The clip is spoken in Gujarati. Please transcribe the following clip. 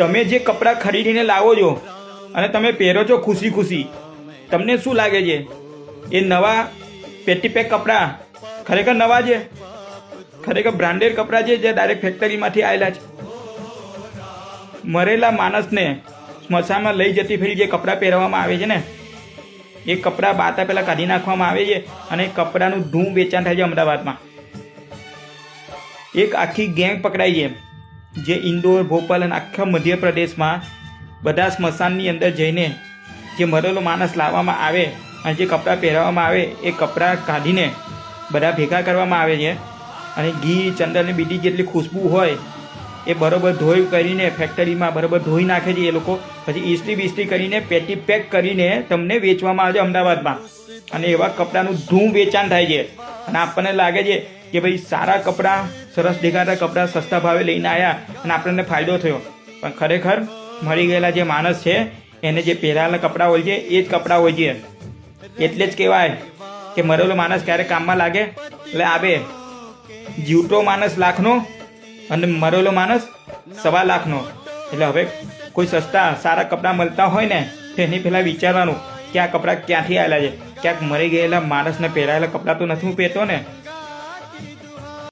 તમે જે કપડાં ખરીદીને લાવો છો અને તમે પહેરો છો ખુશી ખુશી, તમને શું લાગે છે એ નવા પેટી પેક કપડાં ખરેખર નવા છે? ખરેખર બ્રાન્ડેડ કપડાં છે જે ડાયરેક્ટ ફેક્ટરીમાંથી આવેલા છે? મરેલા માણસને સ્મશાનમાં લઈ જતી ફેરી જે કપડાં પહેરવામાં આવે છે ને, એ કપડાં બાતા પહેલાં કાઢી નાખવામાં આવે છે અને કપડાનું ધૂમ વેચાણ થાય છે અમદાવાદમાં. એક આખી ગેંગ પકડાઈ છે જે ઇન્દોર, ભોપાલ અને આખા મધ્યપ્રદેશમાં બધા સ્મશાનની અંદર જઈને જે મરેલો માણસ લાવવામાં આવે અને જે કપડાં પહેરવામાં આવે એ કપડાં કાઢીને બધા ભેગા કરવામાં આવે છે અને ઘી, ચંદન અને બીજી જેટલી ખુશ્બુ હોય એ બરાબર ધોઈ કરીને ફેક્ટરીમાં બરાબર ધોઈ નાખે છે એ લોકો. પછી ઇસ્ત્રી બિસ્ત્રી કરીને પેટી પેક કરીને તમને વેચવામાં આવે છે અમદાવાદમાં. અને એવા કપડાનું ધૂમ વેચાણ થાય છે અને આપણને લાગે છે કે ભાઈ સારા કપડાં, સરસ દેખાતા કપડાં સસ્તા ભાવે લઈને આવ્યા અને આપણને ફાયદો થયો. પણ ખરેખર મરી ગયેલા જે માણસ છે એને જે પહેરાયેલા કપડાં હોય છે એ જ કપડાં હોય છે. એટલે જ કહેવાય કે મરેલો માણસ ક્યારે કામમાં લાગે એટલે આવે. જીવતો માણસ લાખનો અને મરેલો માણસ 1.25 લાખનો. એટલે હવે કોઈ સસ્તા સારા કપડાં મળતા હોય ને તો એની પહેલાં વિચારવાનું કે આ કપડાં ક્યાંથી આવેલા છે. ક્યાંક મરી ગયેલા માણસને પહેરાયેલા કપડાં તો નથી હું પહેરતો ને.